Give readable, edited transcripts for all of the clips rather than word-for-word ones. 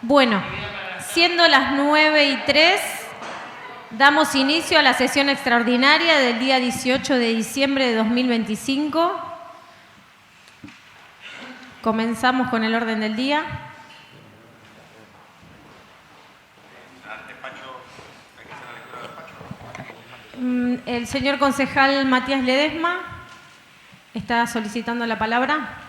Bueno, siendo las 9:03, damos inicio a la sesión extraordinaria del día 18 de diciembre de 2025. Comenzamos con el orden del día. El señor concejal Matías Ledesma está solicitando la palabra.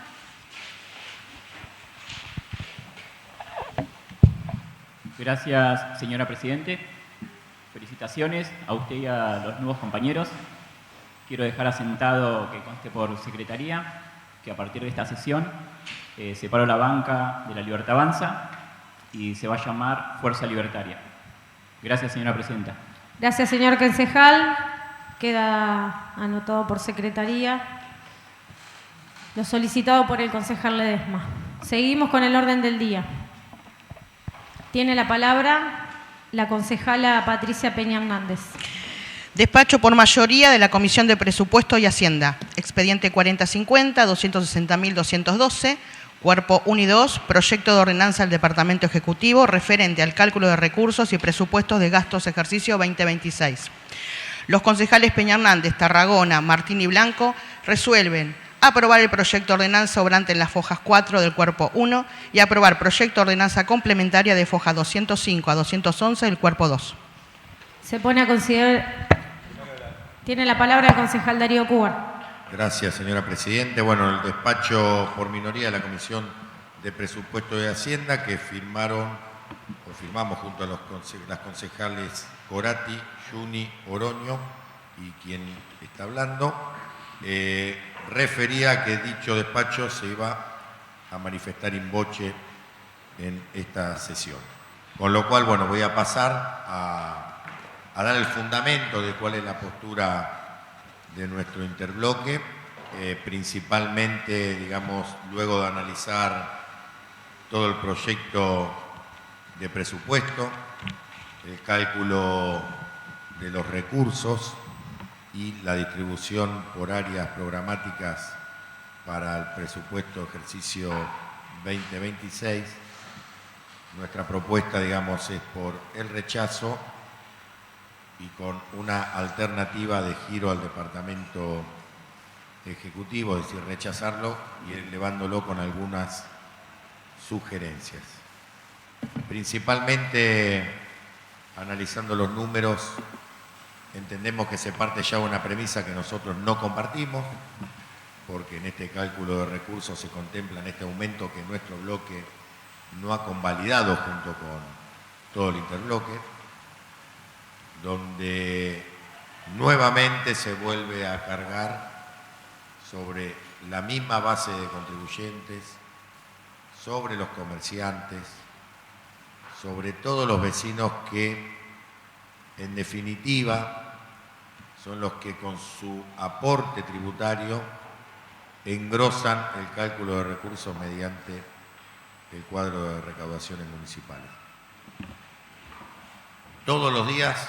Gracias, señora Presidente. Felicitaciones a usted y a los nuevos compañeros. Quiero dejar asentado que conste por secretaría que a partir de esta sesión separo la banca de La Libertad Avanza y se va a llamar Fuerza Libertaria. Gracias, señora Presidenta. Gracias, señor concejal. Queda anotado por secretaría lo solicitado por el concejal Ledesma. Seguimos con el orden del día. Tiene la palabra la concejala Patricia Peña Hernández. Despacho por mayoría de la Comisión de Presupuesto y Hacienda. Expediente 4050, 260.212, Cuerpo 1 y 2, Proyecto de Ordenanza del Departamento Ejecutivo referente al cálculo de recursos y presupuestos de gastos ejercicio 2026. Los concejales Peña Hernández, Tarragona, Martín y Blanco resuelven aprobar el proyecto de ordenanza obrante en las fojas 4 del Cuerpo 1 y aprobar proyecto de ordenanza complementaria de fojas 205 a 211 del Cuerpo 2. Se pone a considerar. Tiene la palabra el concejal Darío Cubar. Gracias, señora Presidenta. Bueno, el despacho por minoría de la Comisión de Presupuesto de Hacienda que firmamos junto a las concejales Corati, Yuni, Oroño y quien está hablando, refería que dicho despacho se iba a manifestar in voce en esta sesión. Con lo cual, bueno, voy a pasar a dar el fundamento de cuál es la postura de nuestro interbloque, principalmente, digamos, luego de analizar todo el proyecto de presupuesto, el cálculo de los recursos y la distribución por áreas programáticas para el presupuesto ejercicio 2026. Nuestra propuesta, digamos, es por el rechazo y con una alternativa de giro al Departamento Ejecutivo, es decir, rechazarlo y elevándolo con algunas sugerencias. Principalmente, analizando los números, entendemos que se parte ya de una premisa que nosotros no compartimos, porque en este cálculo de recursos se contempla en este aumento que nuestro bloque no ha convalidado junto con todo el interbloque, donde nuevamente se vuelve a cargar sobre la misma base de contribuyentes, sobre los comerciantes, sobre todos los vecinos que, en definitiva, son los que con su aporte tributario engrosan el cálculo de recursos mediante el cuadro de recaudaciones municipales. Todos los días,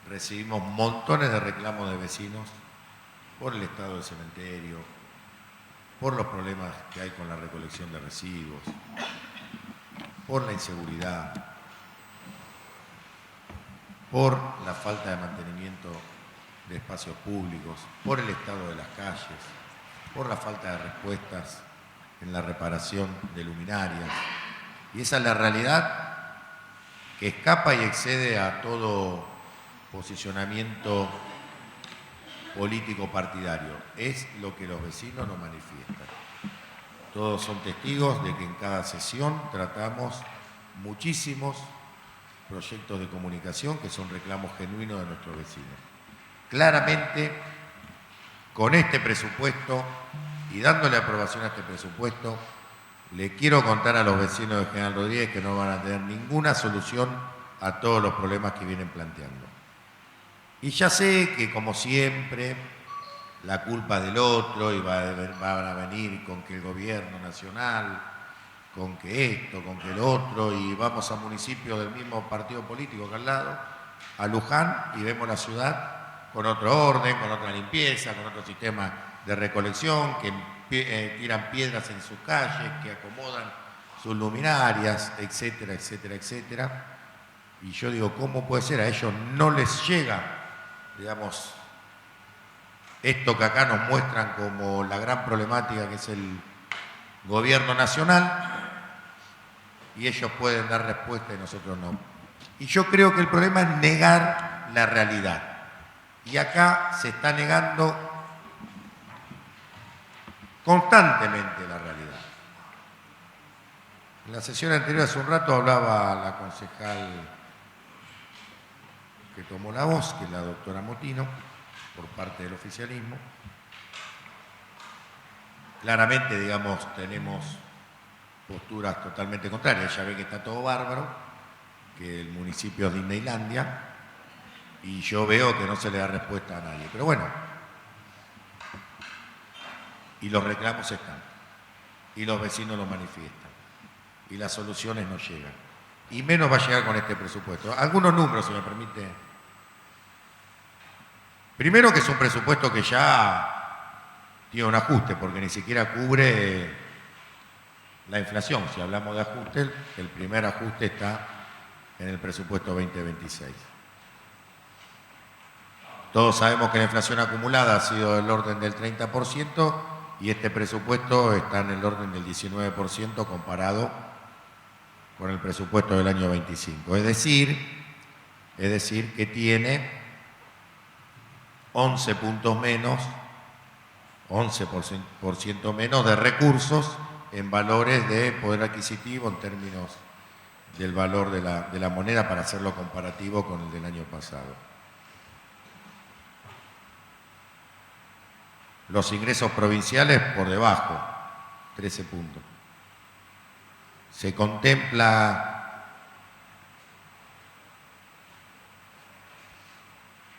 recibimos montones de reclamos de vecinos por el estado del cementerio, por los problemas que hay con la recolección de residuos, por la inseguridad, por la falta de mantenimiento de espacios públicos, por el estado de las calles, por la falta de respuestas en la reparación de luminarias. Y esa es la realidad que escapa y excede a todo posicionamiento político partidario. Es lo que los vecinos nos manifiestan. Todos son testigos de que en cada sesión tratamos muchísimos proyectos de comunicación que son reclamos genuinos de nuestros vecinos. Claramente, con este presupuesto y dándole aprobación a este presupuesto, le quiero contar a los vecinos de General Rodríguez que no van a tener ninguna solución a todos los problemas que vienen planteando. Y ya sé que, como siempre, la culpa del otro y van a venir con que el gobierno nacional, con que esto, con que el otro, y vamos a municipios del mismo partido político que al lado, a Luján, y vemos la ciudad con otro orden, con otra limpieza, con otro sistema de recolección, que tiran piedras en sus calles, que acomodan sus luminarias, etcétera, etcétera, etcétera. Y yo digo, ¿cómo puede ser? A ellos no les llega, digamos, esto que acá nos muestran como la gran problemática que es el gobierno nacional, y ellos pueden dar respuesta y nosotros no. Y yo creo que el problema es negar la realidad. Y acá se está negando constantemente la realidad. En la sesión anterior, hace un rato, hablaba la concejal que tomó la voz, que es la doctora Motino, por parte del oficialismo. Claramente, digamos, tenemos posturas totalmente contrarias. Ella ve que está todo bárbaro, que el municipio es Disneylandia, y yo veo que no se le da respuesta a nadie. Pero bueno, y los reclamos están, y los vecinos los manifiestan, y las soluciones no llegan. Y menos va a llegar con este presupuesto. Algunos números, si me permite. Primero, que es un presupuesto que ya tiene un ajuste, porque ni siquiera cubre la inflación. Si hablamos de ajuste, el primer ajuste está en el presupuesto 2026. Todos sabemos que la inflación acumulada ha sido del orden del 30% y este presupuesto está en el orden del 19% comparado con el presupuesto del año 25. Es decir que tiene 11 puntos menos, 11% menos de recursos en valores de poder adquisitivo en términos del valor de la moneda, para hacerlo comparativo con el del año pasado. Los ingresos provinciales por debajo, 13 puntos. Se contempla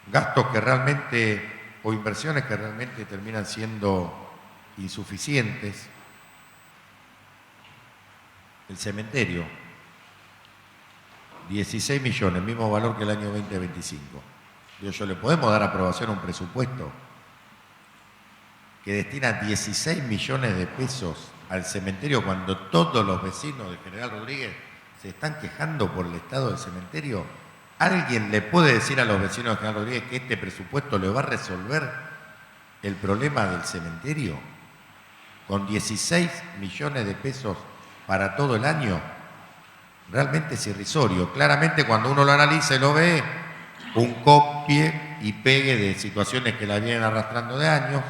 gastos que realmente, o inversiones que realmente terminan siendo insuficientes. El cementerio, 16 millones, mismo valor que el año 2025. ¿Yo le podemos dar aprobación a un presupuesto que destina 16 millones de pesos al cementerio cuando todos los vecinos de General Rodríguez se están quejando por el estado del cementerio? ¿Alguien le puede decir a los vecinos de General Rodríguez que este presupuesto le va a resolver el problema del cementerio? Con 16 millones de pesos para todo el año, realmente es irrisorio. Claramente, cuando uno lo analiza y lo ve, un copie y pegue de situaciones que la vienen arrastrando de años.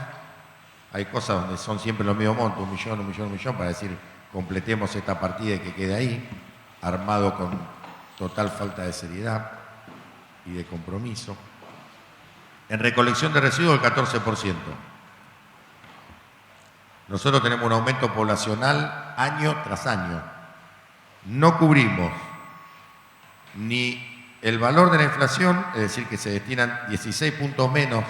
Hay cosas donde son siempre los mismos montos, 1 millón, para decir, completemos esta partida y que quede ahí, armado con total falta de seriedad y de compromiso. En recolección de residuos, el 14%. Nosotros tenemos un aumento poblacional año tras año. No cubrimos ni el valor de la inflación, es decir, que se destinan 16 puntos menos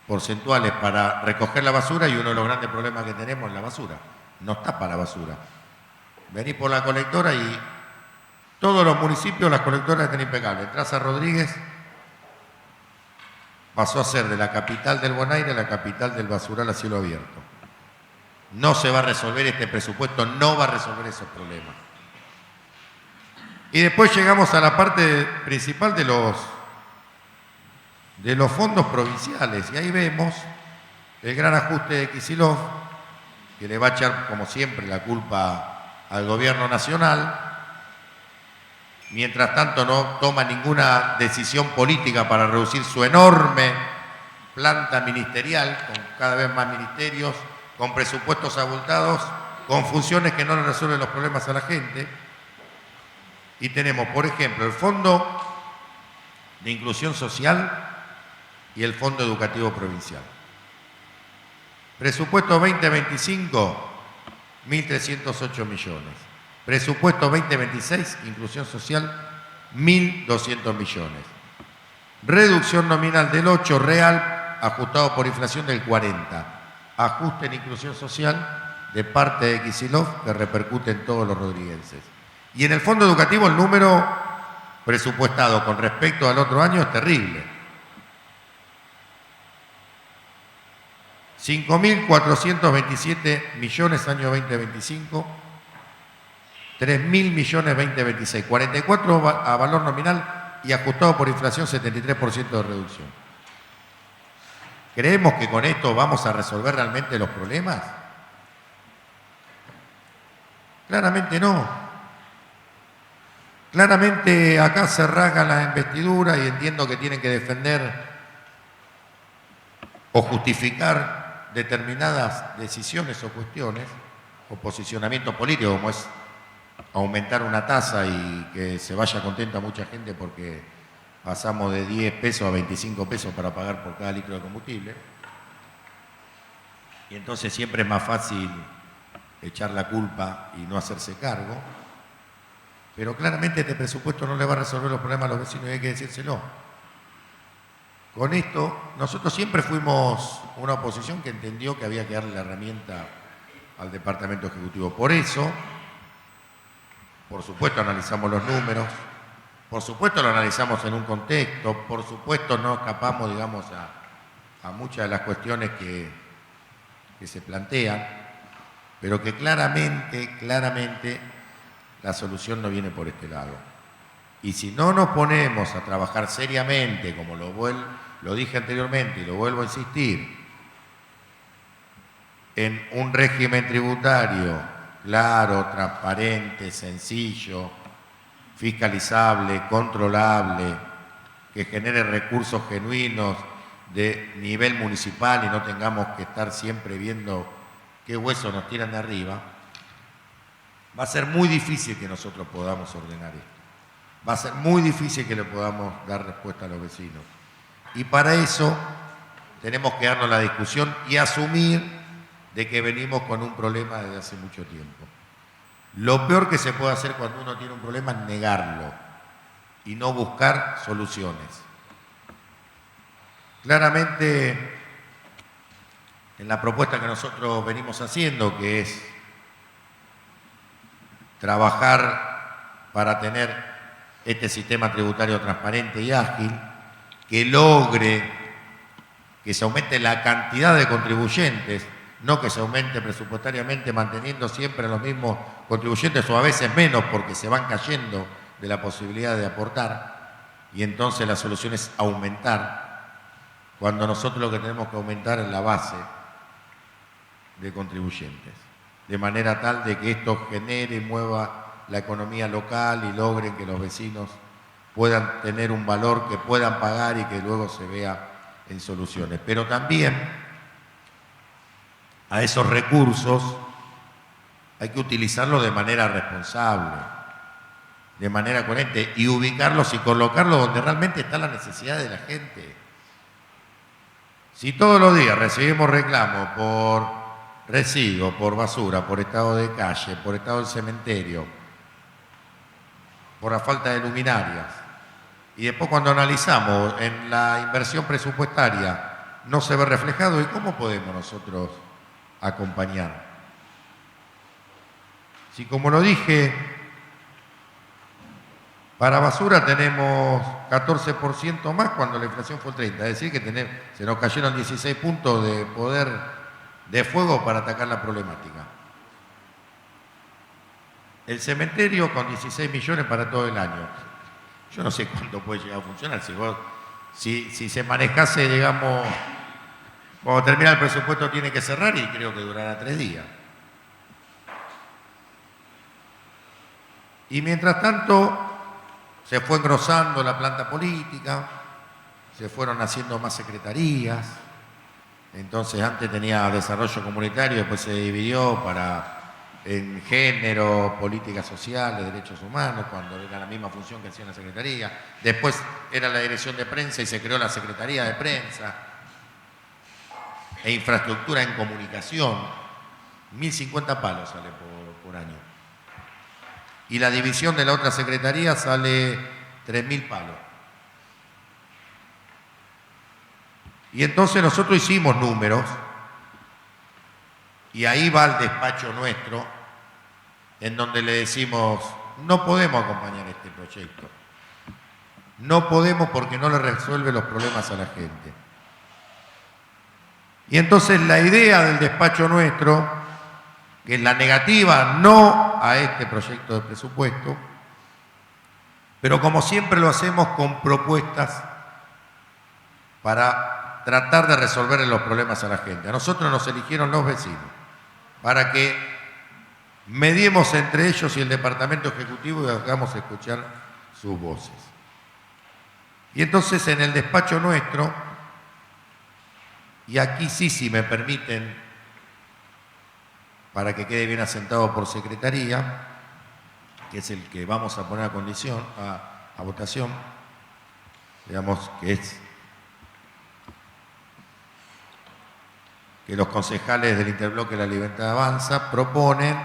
porcentuales para recoger la basura, y uno de los grandes problemas que tenemos es la basura. Nos tapa la basura. Venís por la colectora y todos los municipios las colectoras están impecables. Entras a Rodríguez, pasó a ser de la capital del buen aire a la capital del basural a cielo abierto. No se va a resolver, este presupuesto no va a resolver esos problemas. Y después llegamos a la parte principal de los fondos provinciales, y ahí vemos el gran ajuste de Kicillof, que le va a echar, como siempre, la culpa al gobierno nacional. Mientras tanto, no toma ninguna decisión política para reducir su enorme planta ministerial, con cada vez más ministerios, con presupuestos abultados, con funciones que no le resuelven los problemas a la gente. Y tenemos, por ejemplo, el Fondo de Inclusión Social y el Fondo Educativo Provincial. Presupuesto 2025, 1.308 millones. Presupuesto 2026, Inclusión Social, 1.200 millones. Reducción nominal del 8, real, ajustado por inflación del 40. Ajuste en Inclusión Social de parte de Kicillof, que repercute en todos los rodriguenses. Y en el Fondo Educativo el número presupuestado con respecto al otro año es terrible. 5.427 millones año 2025, 3.000 millones 2026, 44 a valor nominal y ajustado por inflación 73% de reducción. ¿Creemos que con esto vamos a resolver realmente los problemas? Claramente no. Claramente acá se rasgan las investiduras y entiendo que tienen que defender o justificar determinadas decisiones o cuestiones o posicionamiento político, como es aumentar una tasa y que se vaya contenta mucha gente porque pasamos de 10 pesos a 25 pesos para pagar por cada litro de combustible. Y entonces siempre es más fácil echar la culpa y no hacerse cargo. Pero claramente este presupuesto no le va a resolver los problemas a los vecinos y hay que decírselo. Con esto, nosotros siempre fuimos una oposición que entendió que había que darle la herramienta al Departamento Ejecutivo. Por eso, por supuesto, analizamos los números, por supuesto, lo analizamos en un contexto, por supuesto, no escapamos, digamos, a muchas de las cuestiones que se plantean, pero que claramente, la solución no viene por este lado. Y si no nos ponemos a trabajar seriamente, como lo dije anteriormente y lo vuelvo a insistir, en un régimen tributario claro, transparente, sencillo, fiscalizable, controlable, que genere recursos genuinos de nivel municipal y no tengamos que estar siempre viendo qué huesos nos tiran de arriba, va a ser muy difícil que nosotros podamos ordenar esto. Va a ser muy difícil que le podamos dar respuesta a los vecinos. Y para eso tenemos que darnos la discusión y asumir de que venimos con un problema desde hace mucho tiempo. Lo peor que se puede hacer cuando uno tiene un problema es negarlo y no buscar soluciones. Claramente, en la propuesta que nosotros venimos haciendo, que es trabajar para tener este sistema tributario transparente y ágil, que logre que se aumente la cantidad de contribuyentes, no que se aumente presupuestariamente manteniendo siempre los mismos contribuyentes o a veces menos porque se van cayendo de la posibilidad de aportar, y entonces la solución es aumentar, cuando nosotros lo que tenemos que aumentar es la base de contribuyentes, de manera tal de que esto genere y mueva la economía local y logren que los vecinos puedan tener un valor que puedan pagar y que luego se vea en soluciones. Pero también a esos recursos hay que utilizarlos de manera responsable, de manera coherente y ubicarlos y colocarlos donde realmente está la necesidad de la gente. Si todos los días recibimos reclamos por residuos, por basura, por estado de calle, por estado del cementerio, por la falta de luminarias, y después cuando analizamos en la inversión presupuestaria no se ve reflejado, ¿y cómo podemos nosotros acompañar? Si, como lo dije, para basura tenemos 14% más cuando la inflación fue 30%, es decir, que se nos cayeron 16 puntos de poder de fuego para atacar la problemática. El cementerio con 16 millones para todo el año. Yo no sé cuándo puede llegar a funcionar. Si se manejase, digamos, cuando termina el presupuesto tiene que cerrar y creo que durará 3 días. Y mientras tanto se fue engrosando la planta política, se fueron haciendo más secretarías. Entonces antes tenía desarrollo comunitario, después se dividió en género, políticas sociales, derechos humanos, cuando era la misma función que hacía la Secretaría. Después era la dirección de prensa y se creó la Secretaría de Prensa e infraestructura en comunicación. 1.050 palos sale por año. Y la división de la otra Secretaría sale 3.000 palos. Y entonces nosotros hicimos números, y ahí va el despacho nuestro, en donde le decimos, no podemos acompañar este proyecto. No podemos porque no le resuelve los problemas a la gente. Y entonces la idea del despacho nuestro, que es la negativa no a este proyecto de presupuesto, pero como siempre lo hacemos con propuestas para tratar de resolver los problemas a la gente. A nosotros nos eligieron los vecinos para que mediemos entre ellos y el Departamento Ejecutivo y hagamos escuchar sus voces. Y entonces en el despacho nuestro, y aquí sí me permiten, para que quede bien asentado por secretaría, que es el que vamos a poner a votación, digamos que es que los concejales del Interbloque La Libertad Avanza proponen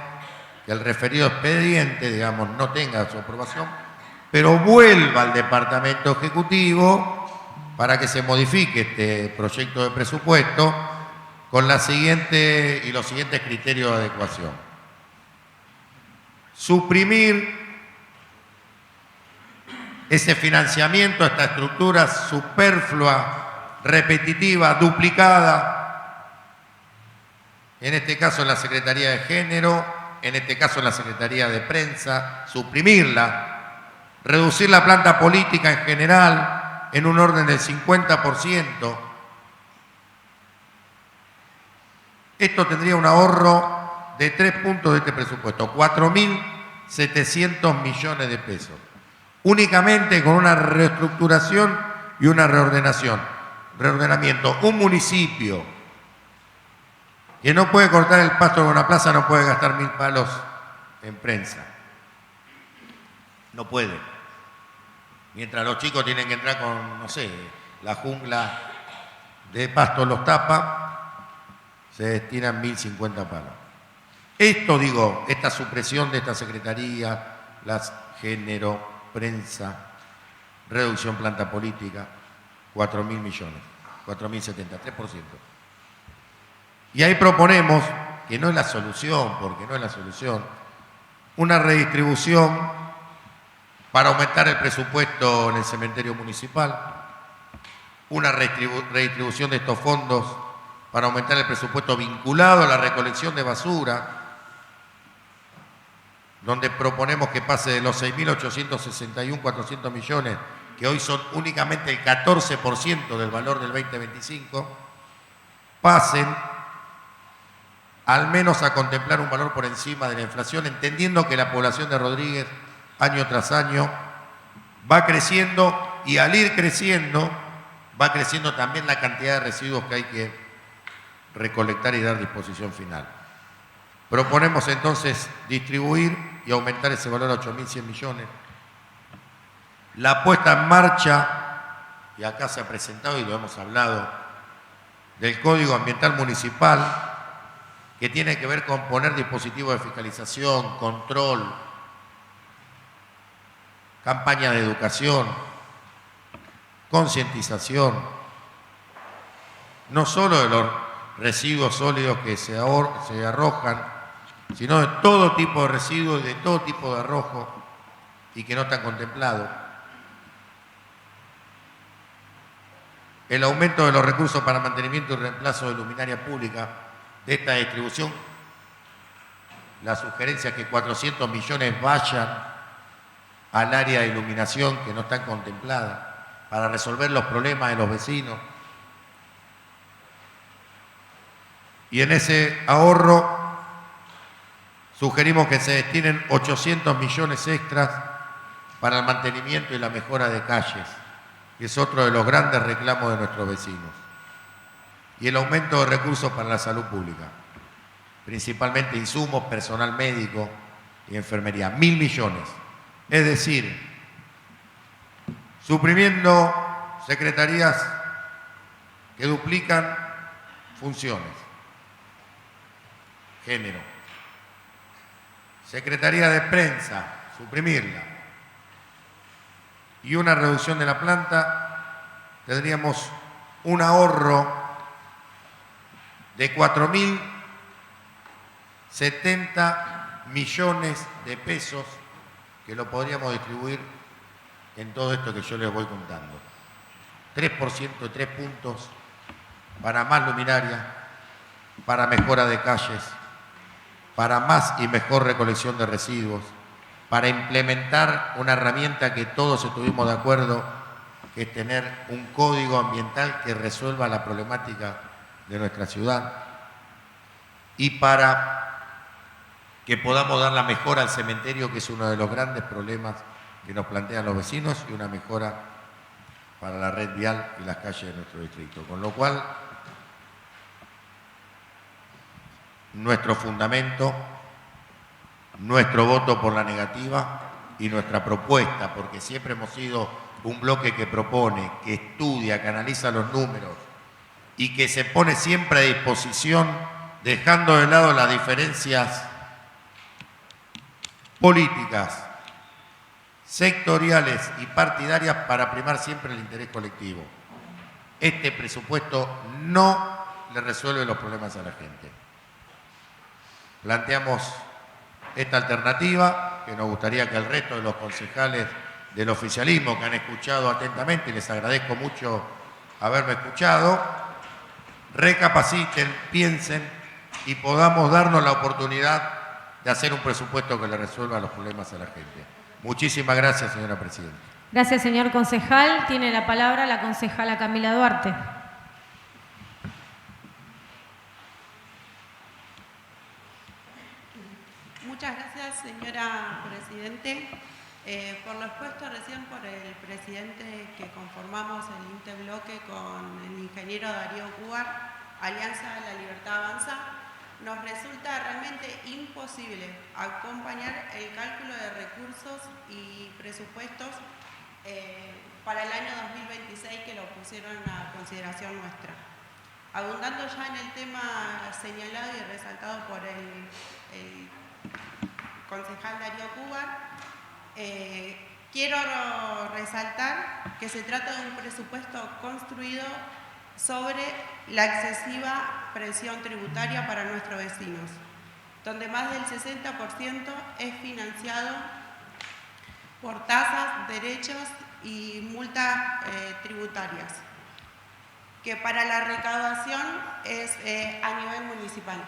que el referido expediente, digamos, no tenga su aprobación, pero vuelva al Departamento Ejecutivo para que se modifique este proyecto de presupuesto con los siguientes criterios de adecuación. Suprimir ese financiamiento a esta estructura superflua, repetitiva, duplicada, en este caso en la Secretaría de Género, en este caso en la Secretaría de Prensa, suprimirla, reducir la planta política en general en un orden del 50%. Esto tendría un ahorro de 3 puntos de este presupuesto, 4.700 millones de pesos, únicamente con una reestructuración y una reordenamiento. Un municipio que no puede cortar el pasto de una plaza no puede gastar 1.000 palos en prensa. No puede. Mientras los chicos tienen que entrar con, no sé, la jungla de pasto los tapa, se destinan 1.050 palos. Esto, digo, esta supresión de esta secretaría, las género, prensa, reducción planta política, 4.000 millones, 4.070, 3%. Y ahí proponemos, que no es la solución, porque no es la solución, una redistribución para aumentar el presupuesto en el cementerio municipal, una redistribución de estos fondos para aumentar el presupuesto vinculado a la recolección de basura, donde proponemos que pase de los 6.861.400 millones, que hoy son únicamente el 14% del valor del 2025, pasen al menos a contemplar un valor por encima de la inflación, entendiendo que la población de Rodríguez año tras año va creciendo y al ir creciendo, va creciendo también la cantidad de residuos que hay que recolectar y dar disposición final. Proponemos entonces distribuir y aumentar ese valor a 8.100 millones. La puesta en marcha, y acá se ha presentado y lo hemos hablado, del Código Ambiental Municipal, que tiene que ver con poner dispositivos de fiscalización, control, campaña de educación, concientización, no solo de los residuos sólidos que se arrojan, sino de todo tipo de residuos y de todo tipo de arrojo y que no están contemplados. El aumento de los recursos para mantenimiento y reemplazo de luminaria pública de esta distribución, la sugerencia es que 400 millones vayan al área de iluminación que no están contempladas para resolver los problemas de los vecinos. Y en ese ahorro sugerimos que se destinen 800 millones extras para el mantenimiento y la mejora de calles, que es otro de los grandes reclamos de nuestros vecinos. Y el aumento de recursos para la salud pública, principalmente insumos, personal médico y enfermería, 1.000 millones. Es decir, suprimiendo secretarías que duplican funciones. Género. Secretaría de Prensa, suprimirla. Y una reducción de la planta, tendríamos un ahorro de 4.070 millones de pesos que lo podríamos distribuir en todo esto que yo les voy contando. 3%, 3 puntos para más luminaria, para mejora de calles, para más y mejor recolección de residuos, para implementar una herramienta que todos estuvimos de acuerdo, que es tener un código ambiental que resuelva la problemática de nuestra ciudad, y para que podamos dar la mejora al cementerio, que es uno de los grandes problemas que nos plantean los vecinos, y una mejora para la red vial y las calles de nuestro distrito. Con lo cual, nuestro fundamento, nuestro voto por la negativa y nuestra propuesta, porque siempre hemos sido un bloque que propone, que estudia, que analiza los números y que se pone siempre a disposición, dejando de lado las diferencias políticas, sectoriales y partidarias para primar siempre el interés colectivo. Este presupuesto no le resuelve los problemas a la gente. Planteamos esta alternativa, que nos gustaría que el resto de los concejales del oficialismo, que han escuchado atentamente, y les agradezco mucho haberme escuchado, recapaciten, piensen y podamos darnos la oportunidad de hacer un presupuesto que le resuelva los problemas a la gente. Muchísimas gracias, señora presidenta. Gracias, señor concejal. Tiene la palabra la concejala Camila Duarte. Muchas gracias, señora presidente. Por lo expuesto recién por el presidente que conformamos el interbloque con el ingeniero Darío Cubar, Alianza de la Libertad Avanza, nos resulta realmente imposible acompañar el cálculo de recursos y presupuestos para el año 2026 que lo pusieron a consideración nuestra. Abundando ya en el tema señalado y resaltado por el concejal Darío Cubar, quiero resaltar que se trata de un presupuesto construido sobre la excesiva presión tributaria para nuestros vecinos, donde más del 60% es financiado por tasas, derechos y multas tributarias, que para la recaudación es a nivel municipal.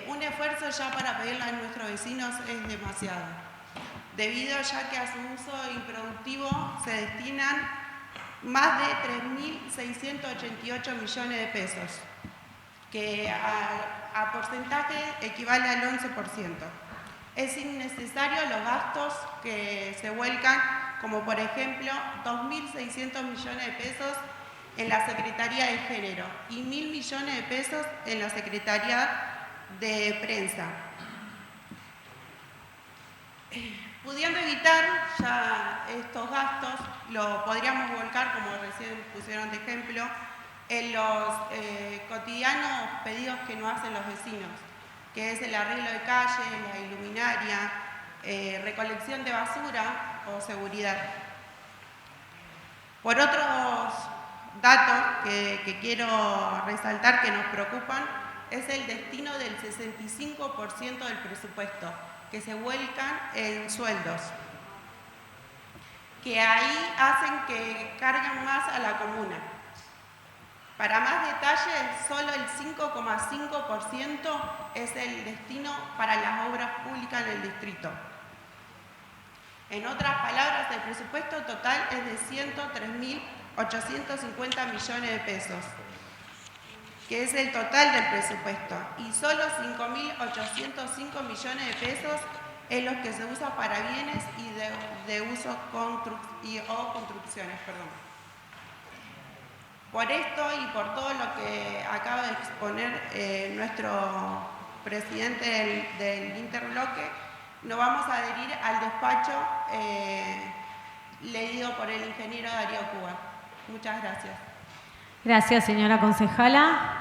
Un esfuerzo ya para pedirle a nuestros vecinos es demasiado, debido ya que a su uso improductivo se destinan más de 3.688 millones de pesos, que a porcentaje equivale al 11%. Es innecesario los gastos que se vuelcan, como por ejemplo 2.600 millones de pesos en la Secretaría de Género y 1.000 millones de pesos en la Secretaría de Prensa. Pudiendo evitar ya estos gastos, lo podríamos volcar, como recién pusieron de ejemplo, en los cotidianos pedidos que nos hacen los vecinos, que es el arreglo de calles, la iluminaria, recolección de basura o seguridad. Por otros datos que quiero resaltar que nos preocupan, es el destino del 65% del presupuesto, que se vuelcan en sueldos, que ahí hacen que carguen más a la comuna. Para más detalles, solo el 5,5% es el destino para las obras públicas del distrito. En otras palabras, el presupuesto total es de 103.850 millones de pesos, que es el total del presupuesto, y solo 5.805 millones de pesos es lo que se usa para bienes y de uso o construcciones. Por esto y por todo lo que acaba de exponer nuestro presidente del interbloque, nos vamos a adherir al despacho leído por el ingeniero Darío Cubar. Muchas gracias. Gracias, señora concejala.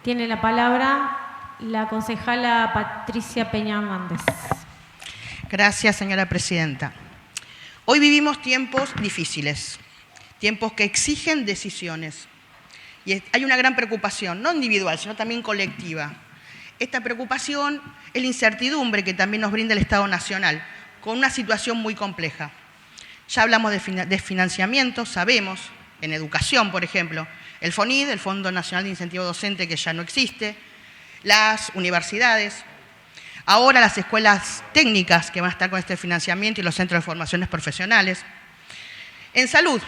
Tiene la palabra la concejala Patricia Peña Mández. Gracias, señora presidenta. Hoy vivimos tiempos difíciles, tiempos que exigen decisiones. Y hay una gran preocupación, no individual, sino también colectiva. Esta preocupación es la incertidumbre que también nos brinda el Estado Nacional, con una situación muy compleja. Ya hablamos de financiamiento, sabemos, en educación, por ejemplo, el FONID, el Fondo Nacional de Incentivo Docente, que ya no existe, las universidades, ahora las escuelas técnicas que van a estar con este financiamiento y los centros de formaciones profesionales. En salud,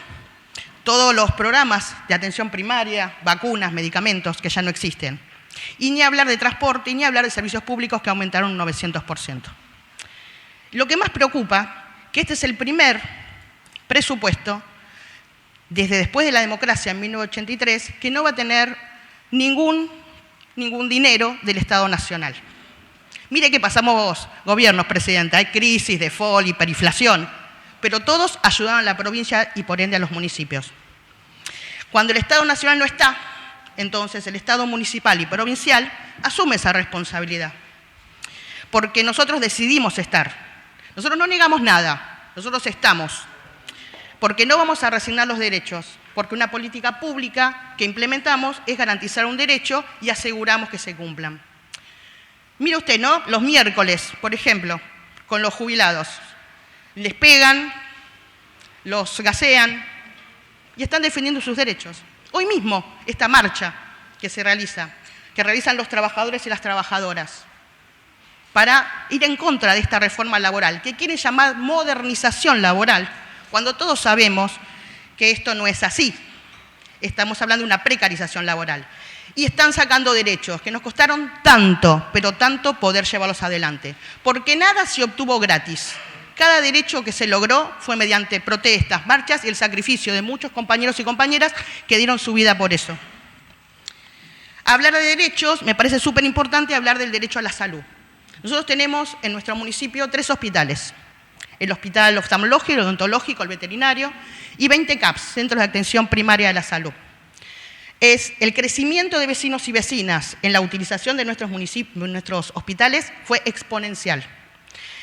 todos los programas de atención primaria, vacunas, medicamentos que ya no existen. Y ni hablar de transporte, y ni hablar de servicios públicos que aumentaron un 900%. Lo que más preocupa, que este es el primer presupuesto, desde después de la democracia en 1983, que no va a tener ningún dinero del Estado Nacional. Mire que pasamos gobiernos, Presidenta, hay crisis, default, hiperinflación, pero todos ayudaron a la provincia y por ende a los municipios. Cuando el Estado Nacional no está, entonces el Estado municipal y provincial asume esa responsabilidad. Porque nosotros decidimos estar. Nosotros no negamos nada, nosotros estamos. Porque no vamos a resignar los derechos, porque una política pública que implementamos es garantizar un derecho y aseguramos que se cumplan. Mire usted, ¿no? Los miércoles, por ejemplo, con los jubilados, les pegan, los gasean y están defendiendo sus derechos. Hoy mismo, esta marcha que realizan los trabajadores y las trabajadoras, para ir en contra de esta reforma laboral, que quieren llamar modernización laboral, cuando todos sabemos que esto no es así. Estamos hablando de una precarización laboral. Y están sacando derechos que nos costaron tanto, pero tanto poder llevarlos adelante. Porque nada se obtuvo gratis. Cada derecho que se logró fue mediante protestas, marchas y el sacrificio de muchos compañeros y compañeras que dieron su vida por eso. Hablar de derechos, me parece súper importante hablar del derecho a la salud. Nosotros tenemos en nuestro municipio 3 hospitales. El hospital oftalmológico, el odontológico, el veterinario, y 20 CAPS, Centros de Atención Primaria de la Salud. El crecimiento de vecinos y vecinas en la utilización de nuestros hospitales fue exponencial.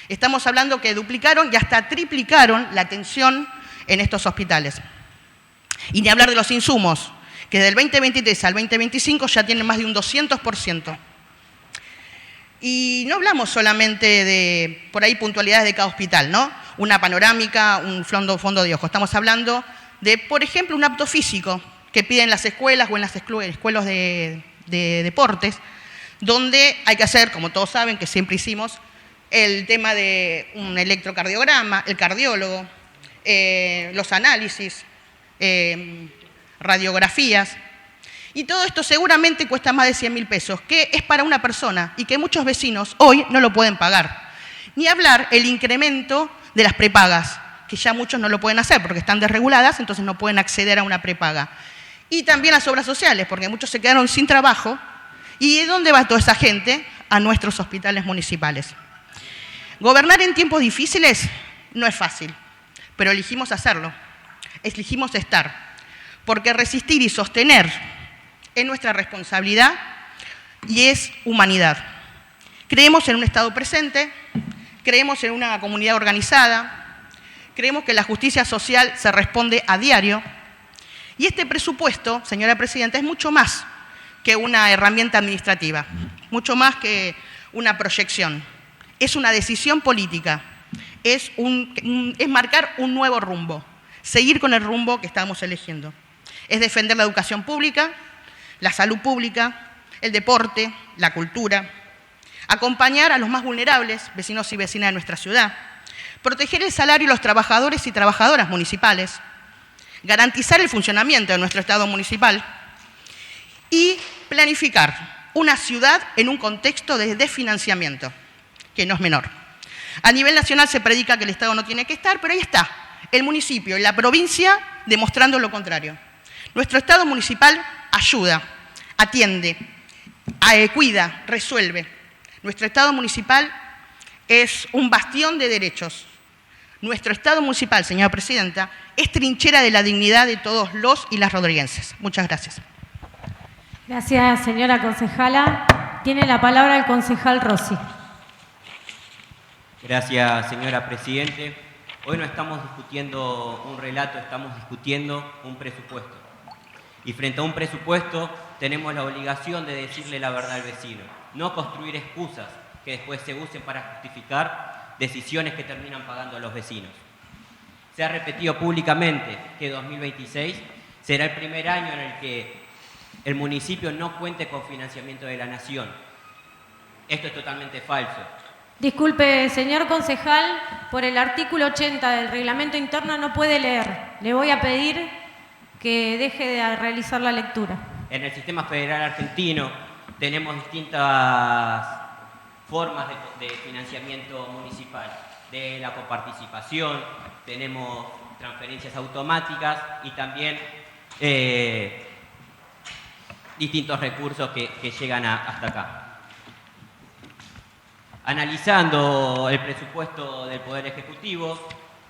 Estamos hablando que duplicaron y hasta triplicaron la atención en estos hospitales. Y ni hablar de los insumos, que del 2023 al 2025 ya tienen más de un 200%. Y no hablamos solamente de, por ahí, puntualidades de cada hospital, ¿no? Una panorámica, un fondo de ojo. Estamos hablando de, por ejemplo, un apto físico que piden las escuelas o en las escuelas de deportes, donde hay que hacer, como todos saben, que siempre hicimos, el tema de un electrocardiograma, el cardiólogo, los análisis, radiografías. Y todo esto seguramente cuesta más de 100.000 pesos, que es para una persona y que muchos vecinos hoy no lo pueden pagar. Ni hablar el incremento de las prepagas, que ya muchos no lo pueden hacer porque están desreguladas, entonces no pueden acceder a una prepaga. Y también las obras sociales, porque muchos se quedaron sin trabajo. ¿Y de dónde va toda esa gente? A nuestros hospitales municipales. Gobernar en tiempos difíciles no es fácil, pero elegimos hacerlo, elegimos estar, porque resistir y sostener es nuestra responsabilidad y es humanidad. Creemos en un Estado presente, creemos en una comunidad organizada, creemos que la justicia social se responde a diario. Y este presupuesto, señora Presidenta, es mucho más que una herramienta administrativa, mucho más que una proyección. Es una decisión política, es marcar un nuevo rumbo, seguir con el rumbo que estamos eligiendo. Es defender la educación pública, la salud pública, el deporte, la cultura, acompañar a los más vulnerables, vecinos y vecinas de nuestra ciudad, proteger el salario de los trabajadores y trabajadoras municipales, garantizar el funcionamiento de nuestro Estado municipal y planificar una ciudad en un contexto de desfinanciamiento, que no es menor. A nivel nacional se predica que el Estado no tiene que estar, pero ahí está, el municipio y la provincia demostrando lo contrario. Nuestro Estado municipal ayuda, atiende, cuida, resuelve. Nuestro Estado municipal es un bastión de derechos. Nuestro Estado municipal, señora Presidenta, es trinchera de la dignidad de todos los y las rodriguenses. Muchas gracias. Gracias, señora concejala. Tiene la palabra el concejal Rossi. Gracias, señora Presidente. Hoy no estamos discutiendo un relato, estamos discutiendo un presupuesto. Y frente a un presupuesto tenemos la obligación de decirle la verdad al vecino, no construir excusas que después se usen para justificar decisiones que terminan pagando a los vecinos. Se ha repetido públicamente que 2026 será el primer año en el que el municipio no cuente con financiamiento de la Nación. Esto es totalmente falso. Disculpe, señor concejal, por el artículo 80 del reglamento interno no puede leer. Le voy a pedir que deje de realizar la lectura. En el sistema federal argentino tenemos distintas formas de financiamiento municipal, de la coparticipación, tenemos transferencias automáticas y también distintos recursos que llegan hasta acá. Analizando el presupuesto del Poder Ejecutivo,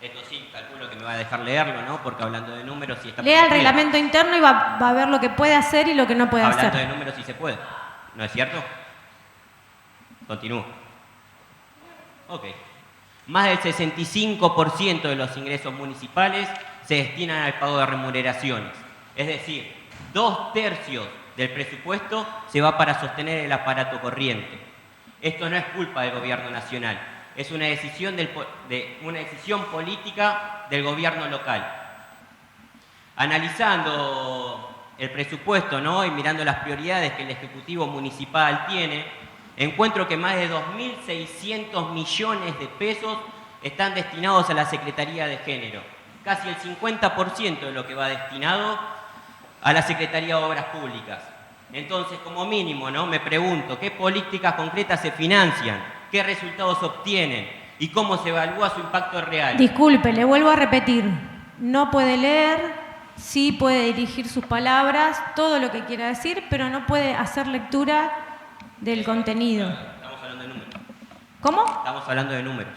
esto sí, calculo que me va a dejar leerlo, ¿no? Porque hablando de números sí está... Lea el reglamento interno y va a ver lo que puede hacer y lo que no puede hacer. Hablando de números sí se puede, ¿no es cierto? Continúo. Ok. Más del 65% de los ingresos municipales se destinan al pago de remuneraciones. Es decir, 2/3 del presupuesto se va para sostener el aparato corriente. Esto no es culpa del gobierno nacional, es una decisión, una decisión política del gobierno local. Analizando el presupuesto, ¿no? Y mirando las prioridades que el Ejecutivo Municipal tiene, encuentro que más de 2.600 millones de pesos están destinados a la Secretaría de Género. Casi el 50% de lo que va destinado a la Secretaría de Obras Públicas. Entonces, como mínimo, ¿no? Me pregunto, ¿qué políticas concretas se financian? ¿Qué resultados obtienen? ¿Y cómo se evalúa su impacto real? Disculpe, le vuelvo a repetir. No puede leer, sí puede dirigir sus palabras, todo lo que quiera decir, pero no puede hacer lectura del contenido. Estamos hablando de números. ¿Cómo? Estamos hablando de números.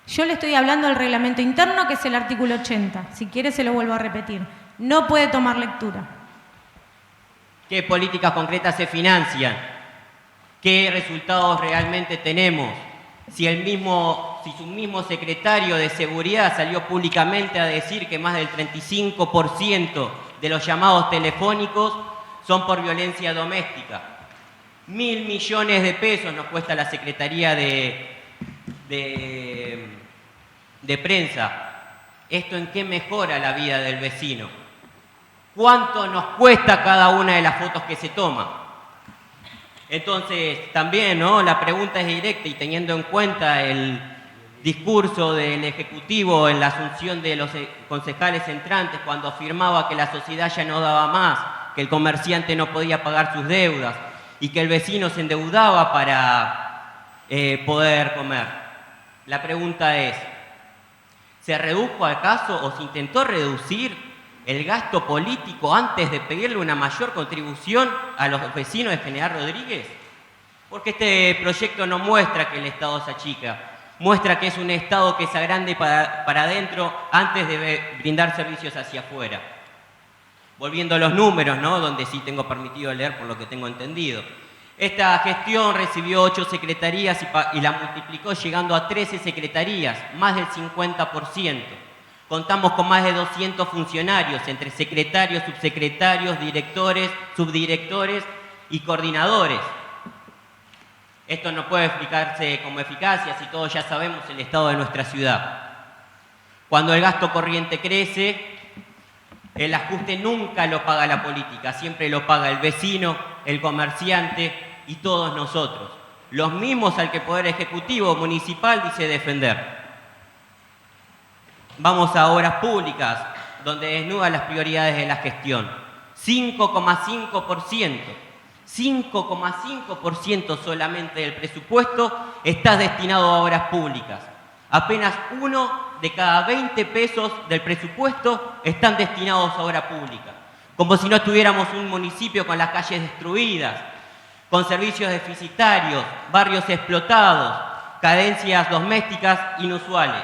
Yo le estoy hablando del reglamento interno, que es el artículo 80. Si quiere, se lo vuelvo a repetir. No puede tomar lectura. ¿Qué políticas concretas se financian? ¿Qué resultados realmente tenemos? Si su mismo secretario de Seguridad salió públicamente a decir que más del 35% de los llamados telefónicos son por violencia doméstica. 1.000 millones de pesos nos cuesta la Secretaría de Prensa. ¿Esto en qué mejora la vida del vecino? ¿Cuánto nos cuesta cada una de las fotos que se toma? Entonces, también, ¿no? La pregunta es directa y teniendo en cuenta el discurso del Ejecutivo en la asunción de los concejales entrantes cuando afirmaba que la sociedad ya no daba más, que el comerciante no podía pagar sus deudas y que el vecino se endeudaba para poder comer. La pregunta es, ¿se redujo acaso o se intentó reducir el gasto político antes de pedirle una mayor contribución a los vecinos de General Rodríguez? Porque este proyecto no muestra que el Estado se achica, muestra que es un Estado que se agrande para adentro antes de brindar servicios hacia afuera. Volviendo a los números, ¿no? Donde sí tengo permitido leer por lo que tengo entendido. Esta gestión recibió 8 secretarías y la multiplicó llegando a 13 secretarías, más del 50%. Contamos con más de 200 funcionarios, entre secretarios, subsecretarios, directores, subdirectores y coordinadores. Esto no puede explicarse como eficacia si todos ya sabemos el estado de nuestra ciudad. Cuando el gasto corriente crece, el ajuste nunca lo paga la política, siempre lo paga el vecino, el comerciante y todos nosotros. Los mismos al que el Poder Ejecutivo Municipal dice defender. Vamos a obras públicas, donde desnuda las prioridades de la gestión. 5,5%. 5,5% solamente del presupuesto está destinado a obras públicas. Apenas 1 de cada 20 pesos del presupuesto están destinados a obra pública. Como si no tuviéramos un municipio con las calles destruidas, con servicios deficitarios, barrios explotados, carencias domésticas inusuales.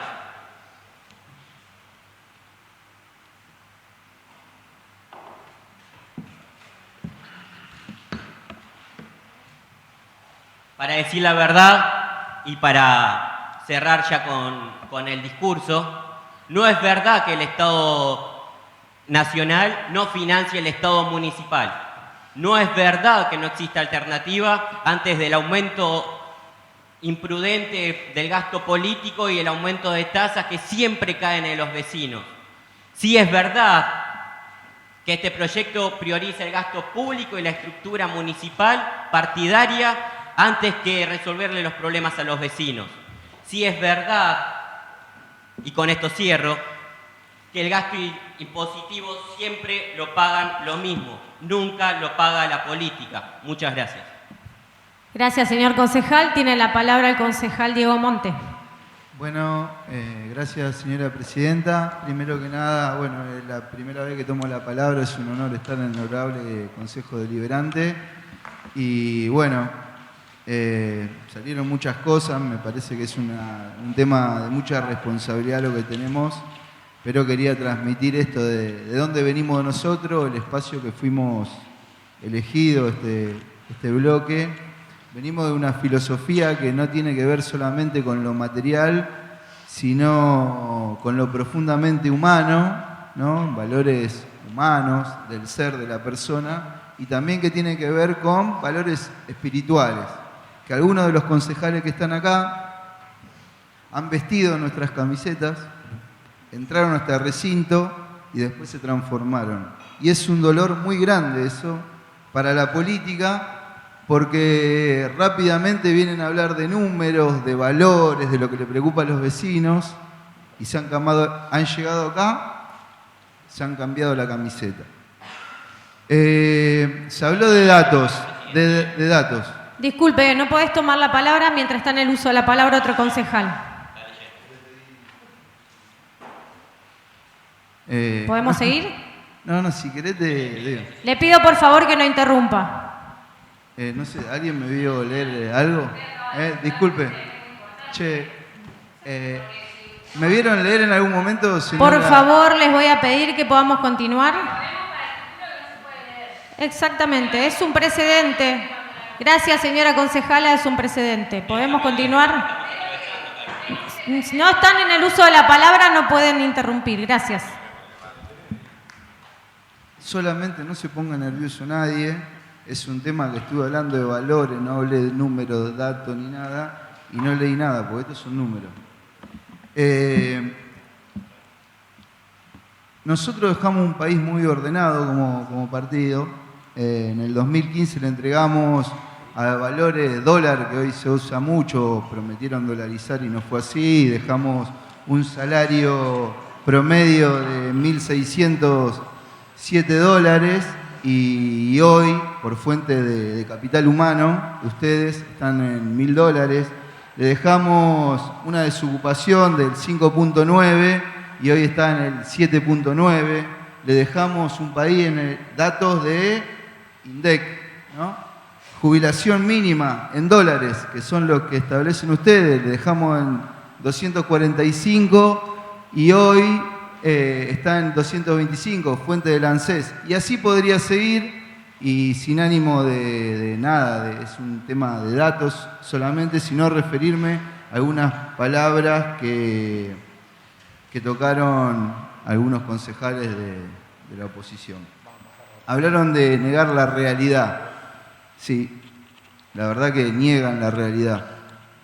Para decir la verdad y para cerrar ya con el discurso, no es verdad que el Estado nacional no financie el Estado municipal. No es verdad que no exista alternativa antes del aumento imprudente del gasto político y el aumento de tasas que siempre caen en los vecinos. Sí es verdad que este proyecto prioriza el gasto público y la estructura municipal partidaria antes que resolverle los problemas a los vecinos. Si es verdad, y con esto cierro, que el gasto impositivo siempre lo pagan lo mismo, nunca lo paga la política. Muchas gracias. Gracias, señor concejal. Tiene la palabra el concejal Diego Monte. Bueno, gracias, señora presidenta. Primero que nada, bueno, es la primera vez que tomo la palabra, es un honor estar en el honorable Consejo Deliberante. Y bueno, salieron muchas cosas, me parece que es un tema de mucha responsabilidad lo que tenemos, pero quería transmitir esto de dónde venimos nosotros, el espacio que fuimos elegidos, este bloque. Venimos de una filosofía que no tiene que ver solamente con lo material, sino con lo profundamente humano, ¿no? Valores humanos del ser de la persona, y también que tiene que ver con valores espirituales, que algunos de los concejales que están acá han vestido nuestras camisetas, entraron a este recinto y después se transformaron. Y es un dolor muy grande eso para la política, porque rápidamente vienen a hablar de números, de valores, de lo que le preocupa a los vecinos, y han llegado acá, se han cambiado la camiseta. Se habló de datos, de datos. Disculpe, no podés tomar la palabra mientras está en el uso de la palabra otro concejal. ¿Podemos seguir? No, si querés te digo. Le pido por favor que no interrumpa. No sé, ¿alguien me vio leer algo? Disculpe. Che, ¿me vieron leer en algún momento? Por favor, les voy a pedir que podamos continuar. Exactamente, es un precedente. Gracias, señora concejala, es un precedente. ¿Podemos continuar? Si no están en el uso de la palabra, no pueden interrumpir. Gracias. Solamente no se ponga nervioso nadie. Es un tema que estuve hablando de valores, no hablé de números, de datos ni nada, y no leí nada, porque estos son números. Nosotros dejamos un país muy ordenado como partido. En el 2015 le entregamos a valores de dólar, que hoy se usa mucho, prometieron dolarizar y no fue así. Dejamos un salario promedio de 1.607 dólares. Y hoy, por fuente de capital humano, ustedes están en 1.000 dólares. Le dejamos una desocupación del 5.9 y hoy está en el 7.9. Le dejamos un país en datos de INDEC, ¿no? Jubilación mínima en dólares, que son los que establecen ustedes, le dejamos en 245 y hoy está en 225, fuente del ANSES. Y así podría seguir, y sin ánimo de nada, es un tema de datos solamente, sino referirme a algunas palabras que tocaron algunos concejales de la oposición. Hablaron de negar la realidad. Sí, la verdad que niegan la realidad.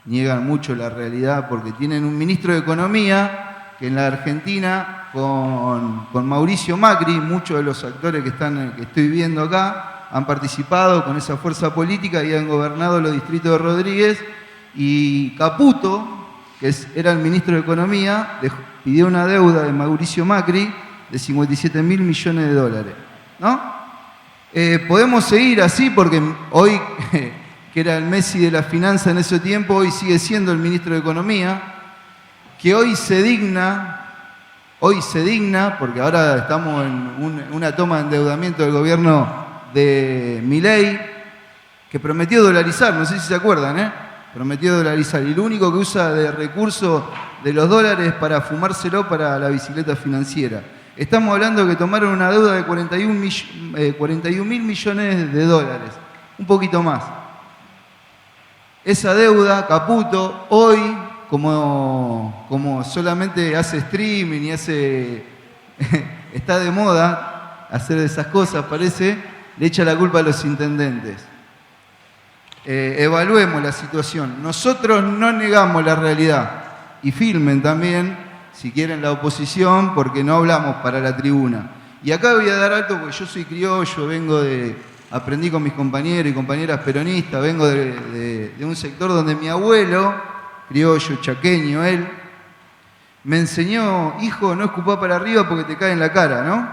Niegan mucho la realidad porque tienen un ministro de Economía que en la Argentina, con Mauricio Macri, muchos de los actores que estoy viendo acá, han participado con esa fuerza política y han gobernado los distritos de Rodríguez. Y Caputo, que era el ministro de Economía, le pidió una deuda de Mauricio Macri de 57.000 millones de dólares. ¿No? Podemos seguir así porque hoy, que era el Messi de la finanza en ese tiempo, hoy sigue siendo el ministro de Economía, que hoy se digna, porque ahora estamos en una toma de endeudamiento del gobierno de Milei, que prometió dolarizar, no sé si se acuerdan, prometió dolarizar, y lo único que usa de recurso de los dólares para fumárselo para la bicicleta financiera. Estamos hablando de que tomaron una deuda de 41.000 millones de dólares, un poquito más. Esa deuda, Caputo, hoy, como solamente hace streaming y está de moda hacer esas cosas, parece, le echa la culpa a los intendentes. Evaluemos la situación. Nosotros no negamos la realidad. Y filmen también, si quieren, la oposición, porque no hablamos para la tribuna. Y acá voy a dar alto porque yo soy criollo, aprendí con mis compañeros y compañeras peronistas, vengo de un sector donde mi abuelo, criollo, chaqueño, él, me enseñó, hijo, no escupá para arriba porque te cae en la cara, ¿no?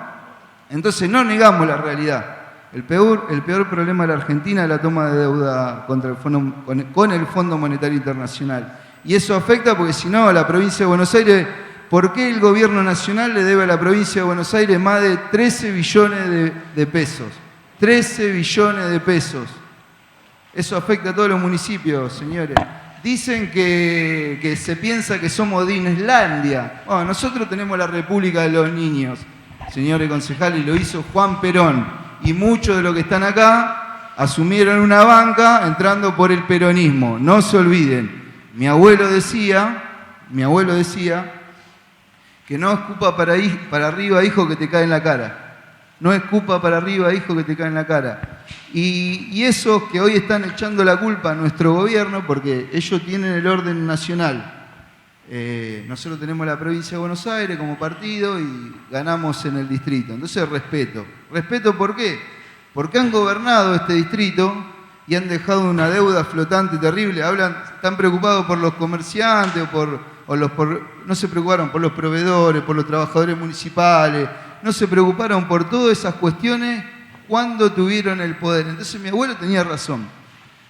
Entonces no negamos la realidad. El peor problema de la Argentina es la toma de deuda con el Fondo Monetario Internacional. Y eso afecta porque si no, la provincia de Buenos Aires, ¿por qué el gobierno nacional le debe a la provincia de Buenos Aires más de 13 billones de pesos? 13 billones de pesos. Eso afecta a todos los municipios, señores. Dicen que se piensa que somos Disneylandia. Bueno, nosotros tenemos la República de los Niños, señores concejales, lo hizo Juan Perón. Y muchos de los que están acá asumieron una banca entrando por el peronismo. No se olviden. Mi abuelo decía que no escupa para arriba, hijo, que te cae en la cara. No escupa para arriba, hijo, que te cae en la cara. Y esos que hoy están echando la culpa a nuestro gobierno, porque ellos tienen el orden nacional. Nosotros tenemos la provincia de Buenos Aires como partido y ganamos en el distrito. Entonces respeto. ¿Respeto por qué? Porque han gobernado este distrito y han dejado una deuda flotante terrible. Están preocupados por los comerciantes no se preocuparon por los proveedores, por los trabajadores municipales, no se preocuparon por todas esas cuestiones cuando tuvieron el poder. Entonces mi abuelo tenía razón.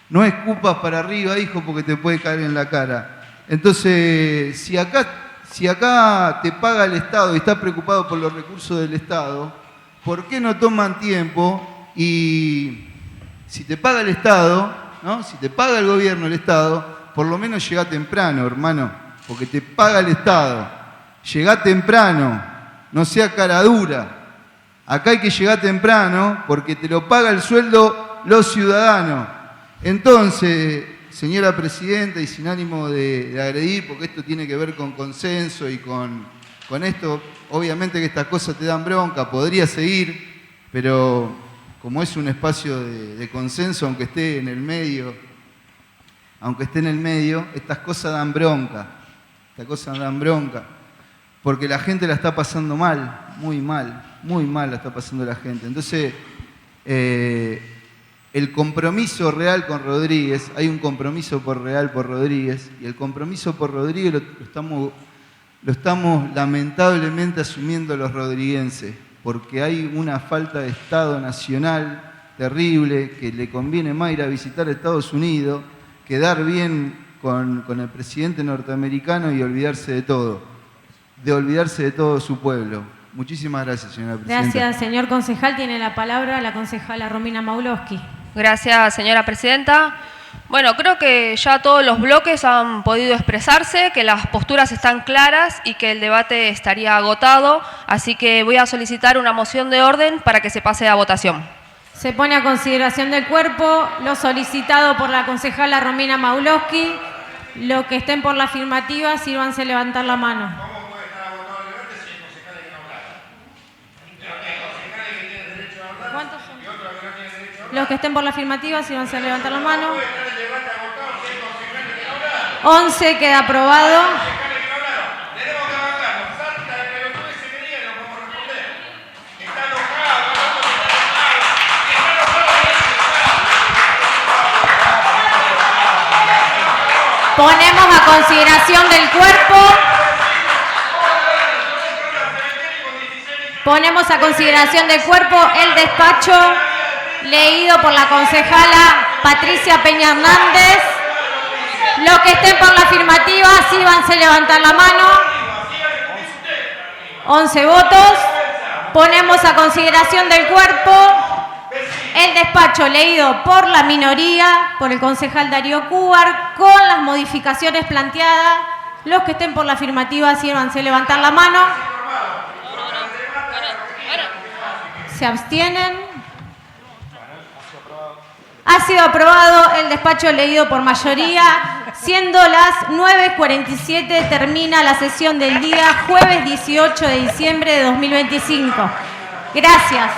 No escupas para arriba, hijo, porque te puede caer en la cara. Entonces, si acá te paga el Estado y estás preocupado por los recursos del Estado, ¿por qué no toman tiempo y si te paga el Estado, ¿no? Si te paga el gobierno, el Estado, por lo menos llegá temprano, hermano, porque te paga el Estado. Llegá temprano, no sea cara dura. Acá hay que llegar temprano porque te lo paga el sueldo los ciudadanos. Entonces, señora presidenta, y sin ánimo de agredir, porque esto tiene que ver con consenso y con esto, obviamente que estas cosas te dan bronca, podría seguir, pero como es un espacio de consenso, aunque esté en el medio, estas cosas dan bronca, porque la gente la está pasando mal, muy mal la está pasando la gente. Entonces, el compromiso real con Rodríguez, hay un compromiso real por Rodríguez, y el compromiso por Rodríguez lo estamos lamentablemente asumiendo los rodriguenses, porque hay una falta de Estado nacional terrible, que le conviene más ir a visitar Estados Unidos, quedar bien con el presidente norteamericano y olvidarse de todo su pueblo. Muchísimas gracias, señora presidenta. Gracias, señor concejal. Tiene la palabra la concejala Romina Maulowski. Gracias, señora presidenta. Bueno, creo que ya todos los bloques han podido expresarse, que las posturas están claras y que el debate estaría agotado, así que voy a solicitar una moción de orden para que se pase a votación. Se pone a consideración del cuerpo lo solicitado por la concejala Romina Maulowski. Los que estén por la afirmativa, sírvanse a levantar la mano. ¿Cuántos son? Los que estén por la afirmativa, sírvanse a levantar la mano. 11, queda aprobado. Ponemos a consideración del cuerpo. Ponemos a consideración del cuerpo el despacho leído por la concejala Patricia Peña Hernández. Los que estén por la afirmativa, sírvanse a levantar la mano. 11 votos. Ponemos a consideración del cuerpo el despacho leído por la minoría, por el concejal Darío Cúbar, con las modificaciones planteadas. Los que estén por la afirmativa, sírvanse a levantar la mano. ¿Se abstienen? Ha sido aprobado el despacho leído por mayoría. Siendo las 9:47, termina la sesión del día jueves 18 de diciembre de 2025. Gracias.